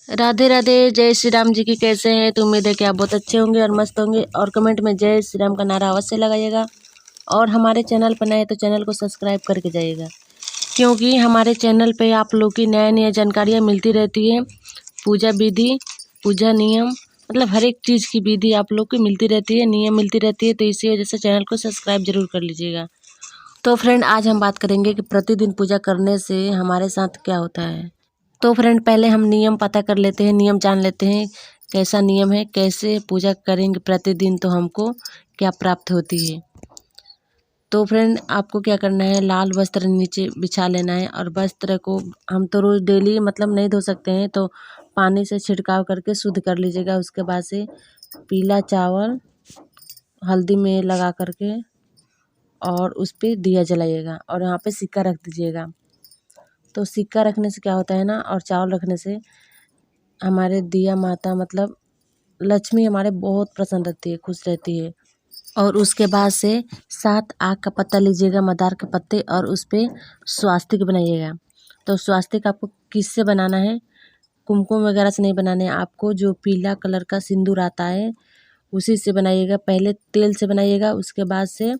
राधे राधे। जय श्री राम जी की कैसे हैं? तो उम्मीद है कि आप बहुत अच्छे होंगे और मस्त होंगे। और कमेंट में जय श्री राम का नारा अवश्य लगाइएगा। और हमारे चैनल पर नए तो चैनल को सब्सक्राइब करके जाइएगा, क्योंकि हमारे चैनल पे आप लोग की नई नई जानकारियाँ मिलती रहती है। पूजा विधि, पूजा नियम, मतलब हर एक चीज़ की विधि आप लोग को मिलती रहती है, नियम मिलती रहती है। तो इसी वजह से चैनल को सब्सक्राइब जरूर कर लीजिएगा। तो फ्रेंड, आज हम बात करेंगे कि प्रतिदिन पूजा करने से हमारे साथ क्या होता है। तो फ्रेंड, पहले हम नियम पता कर लेते हैं, नियम जान लेते हैं कैसा नियम है, कैसे पूजा करेंगे प्रतिदिन तो हमको क्या प्राप्त होती है। तो फ्रेंड, आपको क्या करना है, लाल वस्त्र नीचे बिछा लेना है। और वस्त्र को हम तो रोज़ डेली मतलब नहीं धो सकते हैं, तो पानी से छिड़काव करके शुद्ध कर लीजिएगा। उसके बाद से पीला चावल हल्दी में लगा करके और उस पर दिया जलाइएगा और यहाँ पे सिक्का रख दीजिएगा। तो सिक्का रखने से क्या होता है ना, और चावल रखने से हमारे दिया माता मतलब लक्ष्मी हमारे बहुत प्रसन्न रहती है, खुश रहती है। और उसके बाद से 7 आक का पत्ता लीजिएगा, मदार के पत्ते, और उस पर स्वास्तिक बनाइएगा। तो स्वास्तिक आपको किससे बनाना है? कुमकुम वगैरह से नहीं बनाने हैं आपको, जो पीला कलर का सिंदूर आता है उसी से बनाइएगा। पहले तेल से बनाइएगा, उसके बाद से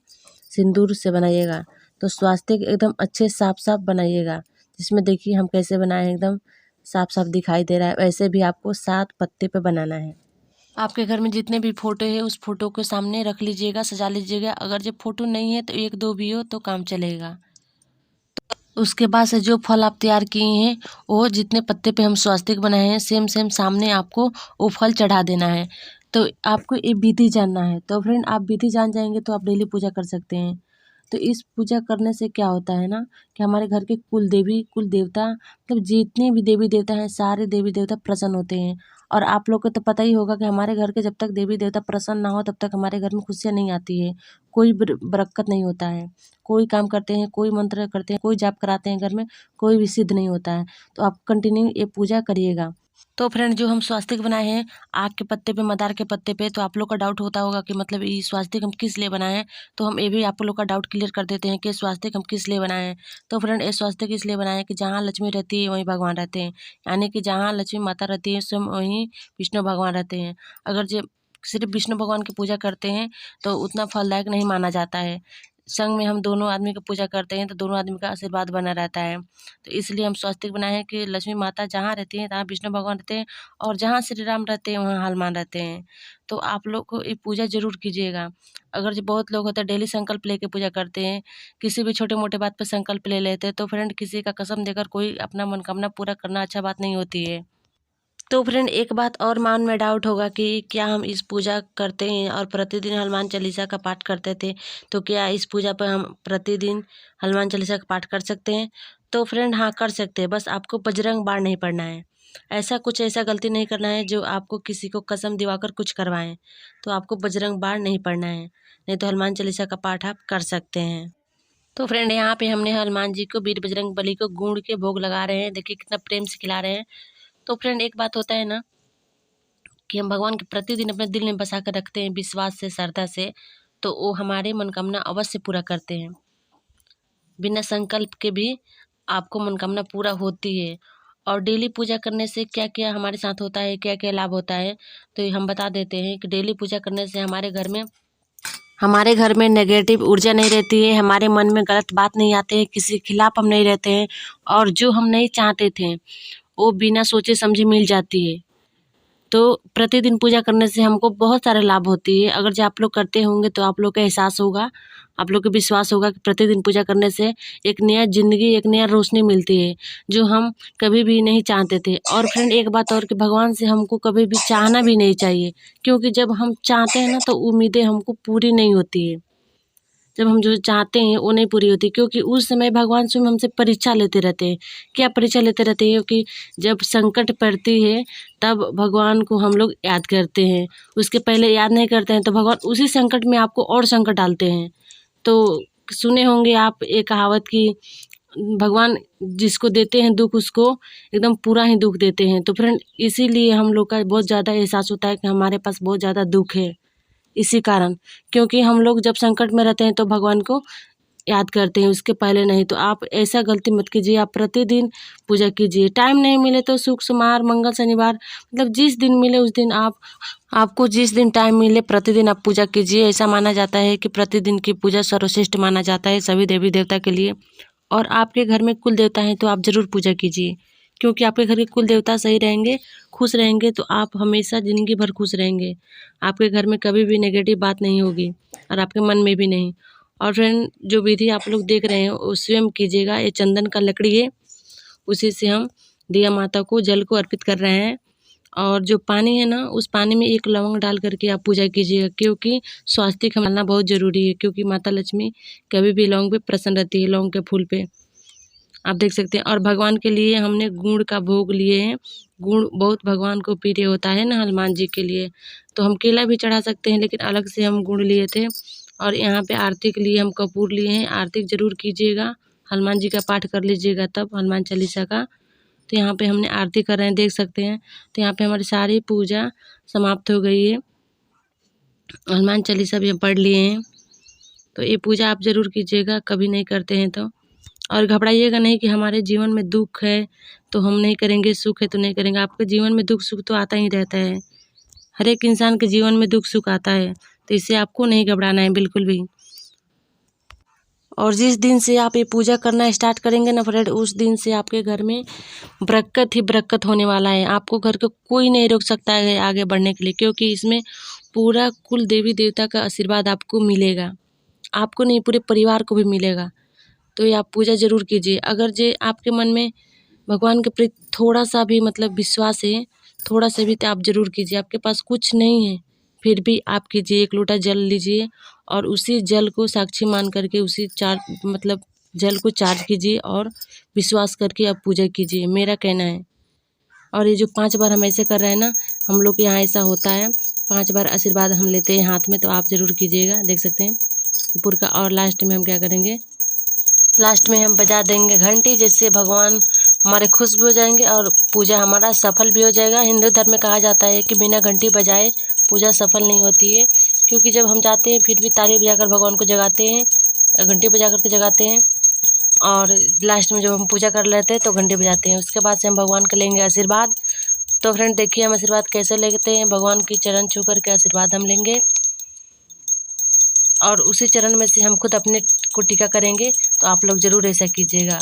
सिंदूर से बनाइएगा। तो स्वास्तिक एकदम अच्छे साफ साफ बनाइएगा, जिसमें देखिए हम कैसे बनाए हैं, एकदम साफ साफ दिखाई दे रहा है। वैसे भी आपको 7 पत्ते पे बनाना है। आपके घर में जितने भी फोटो है उस फोटो के सामने रख लीजिएगा, सजा लीजिएगा। अगर जब फोटो नहीं है तो 1-2 भी हो तो काम चलेगा। उसके बाद से जो फल आप तैयार किए हैं, वो जितने पत्ते पे हम स्वास्तिक बनाए हैं सेम सेम सामने आपको वो फल चढ़ा देना है। तो आपको ये विधि जानना है। तो फ्रेंड, आप विधि जान जाएंगे तो आप डेली पूजा कर सकते हैं। तो इस पूजा करने से क्या होता है ना, कि हमारे घर के कुल देवी कुल देवता मतलब जितने भी देवी देवता हैं सारे देवी देवता प्रसन्न होते हैं। और आप लोग को तो पता ही होगा कि हमारे घर के जब तक देवी देवता प्रसन्न ना हो तब तक हमारे घर में खुशियाँ नहीं आती है, कोई बरकत नहीं होता है। कोई काम करते हैं, कोई मंत्र करते हैं, कोई जाप कराते हैं घर में, कोई भी सिद्ध नहीं होता है। तो आप कंटिन्यू ये पूजा करिएगा। तो फ्रेंड, जो हम स्वास्तिक बनाए हैं आक के पत्ते पे, मदार के पत्ते पे, तो आप लोग का डाउट होता होगा कि मतलब ये स्वास्तिक हम किस लिए बनाए हैं। तो हम ये भी आप लोग का डाउट क्लियर कर देते हैं कि स्वास्तिक हम किस लिए बनाए हैं। तो फ्रेंड, ये स्वास्तिक इसलिए बनाए हैं कि जहाँ लक्ष्मी रहती है वहीं भगवान रहते हैं, यानी कि जहाँ लक्ष्मी माता रहती है स्वयं वहीं विष्णु भगवान रहते हैं। अगर जो सिर्फ विष्णु भगवान की पूजा करते हैं तो उतना फलदायक नहीं माना जाता है। संग में हम दोनों आदमी की पूजा करते हैं तो दोनों आदमी का आशीर्वाद बना रहता है। तो इसलिए हम स्वास्तिक बनाए हैं कि लक्ष्मी माता जहाँ रहती हैं तहाँ विष्णु भगवान रहते हैं, और जहाँ श्री राम रहते हैं वहाँ हनुमान रहते हैं। तो आप लोग को ये पूजा जरूर कीजिएगा। अगर जो बहुत लोग होते हैं डेली संकल्प लेके पूजा करते हैं, किसी भी छोटे मोटे बात पर संकल्प ले लेते हैं, तो फ्रेंड किसी का कसम देकर कोई अपना मनोकामना पूरा करना अच्छा बात नहीं होती है। तो फ्रेंड, एक बात और मन में डाउट होगा कि क्या हम इस पूजा करते हैं और प्रतिदिन हनुमान चालीसा का पाठ करते थे, तो क्या इस पूजा पर हम प्रतिदिन हनुमान चालीसा का पाठ कर सकते हैं? तो फ्रेंड, हाँ, कर सकते हैं। बस आपको बजरंग बाण नहीं पढ़ना है। ऐसा गलती नहीं करना है जो आपको किसी को कसम दिवाकर कुछ करवाएं। तो आपको बजरंग बाण नहीं पढ़ना है, नहीं तो हनुमान चालीसा का पाठ आप कर सकते हैं। तो फ्रेंड, यहाँ पे हमने हनुमान जी को, वीर बजरंग बली को गुड़ के भोग लगा रहे हैं। देखिए कितना प्रेम से खिला रहे हैं। तो फ्रेंड, एक बात होता है ना कि हम भगवान के प्रतिदिन अपने दिल में बसा कर रखते हैं विश्वास से, श्रद्धा से, तो वो हमारे मनोकामना अवश्य पूरा करते हैं। बिना संकल्प के भी आपको मनोकामना पूरा होती है। और डेली पूजा करने से क्या क्या हमारे साथ होता है, क्या क्या लाभ होता है, तो ये हम बता देते हैं कि डेली पूजा करने से हमारे घर में नेगेटिव ऊर्जा नहीं रहती है, हमारे मन में गलत बात नहीं आते हैं, किसी के खिलाफ हम नहीं रहते हैं, और जो हम नहीं चाहते थे वो बिना सोचे समझे मिल जाती है। तो प्रतिदिन पूजा करने से हमको बहुत सारे लाभ होती है। अगर जो आप लोग करते होंगे तो आप लोग का एहसास होगा, आप लोग को विश्वास होगा कि प्रतिदिन पूजा करने से एक नया ज़िंदगी, एक नया रोशनी मिलती है, जो हम कभी भी नहीं चाहते थे। और फ्रेंड, एक बात और कि भगवान से हमको कभी भी चाहना भी नहीं चाहिए, क्योंकि जब हम चाहते हैं ना तो उम्मीदें हमको पूरी नहीं होती है। जब हम जो चाहते हैं वो नहीं पूरी होती, क्योंकि उस समय भगवान स्वयं हमसे परीक्षा लेते रहते हैं। क्या परीक्षा लेते रहते हैं? कि जब संकट पड़ती है तब भगवान को हम लोग याद करते हैं, उसके पहले याद नहीं करते हैं तो भगवान उसी संकट में आपको और संकट डालते हैं। तो सुने होंगे आप एक कहावत कि भगवान जिसको देते हैं दुख उसको एकदम पूरा ही दुख देते हैं। तो फ्रेंड, इसीलिए हम लोग का बहुत ज़्यादा एहसास होता है कि हमारे पास बहुत ज़्यादा दुख है, इसी कारण, क्योंकि हम लोग जब संकट में रहते हैं तो भगवान को याद करते हैं, उसके पहले नहीं। तो आप ऐसा गलती मत कीजिए, आप प्रतिदिन पूजा कीजिए। टाइम नहीं मिले तो शुक्र, सोमवार, मंगल, शनिवार, मतलब जिस दिन मिले उस दिन आपको जिस दिन टाइम मिले प्रतिदिन आप पूजा कीजिए। ऐसा माना जाता है कि प्रतिदिन की पूजा सर्वश्रेष्ठ माना जाता है सभी देवी देवता के लिए। और आपके घर में कुल देवता हैं तो आप ज़रूर पूजा कीजिए, क्योंकि आपके घर के कुल देवता सही रहेंगे, खुश रहेंगे, तो आप हमेशा ज़िंदगी भर खुश रहेंगे। आपके घर में कभी भी नेगेटिव बात नहीं होगी और आपके मन में भी नहीं। और फ्रेंड, जो विधि आप लोग देख रहे हैं वो स्वयं कीजिएगा। ये चंदन का लकड़ी है, उसी से हम दिया माता को जल को अर्पित कर रहे हैं। और जो पानी है ना, उस पानी में एक लौंग डाल करके आप पूजा कीजिएगा, क्योंकि स्वास्तिक डालना बहुत ज़रूरी है, क्योंकि माता लक्ष्मी कभी भी लौंग पे प्रसन्न रहती है, लौंग के फूल पे आप देख सकते हैं। और भगवान के लिए हमने गुड़ का भोग लिए हैं। गुड़ बहुत भगवान को प्रिय होता है ना, हनुमान जी के लिए। तो हम केला भी चढ़ा सकते हैं, लेकिन अलग से हम गुड़ लिए थे। और यहाँ पे आरती के लिए हम कपूर लिए हैं। आरती ज़रूर कीजिएगा, हनुमान जी का पाठ कर लीजिएगा तब, हनुमान चालीसा का। तो यहाँ पे हमने आरती कर रहे हैं, देख सकते हैं। तो यहाँ पे हमारी सारी पूजा समाप्त हो गई है, हनुमान चालीसा भी हम पढ़ लिए हैं। तो ये पूजा आप ज़रूर कीजिएगा, कभी नहीं करते हैं तो। और घबराइएगा नहीं कि हमारे जीवन में दुख है तो हम नहीं करेंगे, सुख है तो नहीं करेंगे। आपके जीवन में दुख सुख तो आता ही रहता है, हर एक इंसान के जीवन में दुख सुख आता है, तो इससे आपको नहीं घबराना है बिल्कुल भी। और जिस दिन से आप ये पूजा करना स्टार्ट करेंगे ना फ्रेंड, उस दिन से आपके घर में बरकत ही बरकत होने वाला है। आपको घर को कोई नहीं रोक सकता है आगे बढ़ने के लिए, क्योंकि इसमें पूरा कुल देवी देवता का आशीर्वाद आपको मिलेगा। आपको नहीं, पूरे परिवार को भी मिलेगा। तो ये आप पूजा ज़रूर कीजिए। अगर जे आपके मन में भगवान के प्रति थोड़ा सा भी मतलब विश्वास है, थोड़ा सा भी, तो आप ज़रूर कीजिए। आपके पास कुछ नहीं है फिर भी आप कीजिए। एक लोटा जल लीजिए और उसी जल को साक्षी मान करके उसी मतलब जल को चार्ज कीजिए और विश्वास करके आप पूजा कीजिए, मेरा कहना है। और ये जो 5 बार हम ऐसे कर रहे हैं ना, हम लोग के यहाँ ऐसा होता है, 5 बार आशीर्वाद हम लेते हैं हाथ में। तो आप ज़रूर कीजिएगा, देख सकते हैं ऊपर का। और लास्ट में हम क्या करेंगे, लास्ट में हम बजा देंगे घंटी, जिससे भगवान हमारे खुश भी हो जाएंगे और पूजा हमारा सफल भी हो जाएगा। हिंदू धर्म में कहा जाता है कि बिना घंटी बजाए पूजा सफल नहीं होती है, क्योंकि जब हम जाते हैं फिर भी ताली बजाकर भगवान को जगाते हैं, घंटी बजा करके जगाते हैं। और लास्ट में जब हम पूजा कर लेते हैं तो घंटी बजाते हैं। उसके बाद से हम भगवान के लेंगे आशीर्वाद। तो फ्रेंड देखिए हम आशीर्वाद कैसे लेते हैं, भगवान की चरण छू करके आशीर्वाद हम लेंगे और उसी चरण में से हम खुद अपने को टीका करेंगे। तो आप लोग ज़रूर ऐसा कीजिएगा।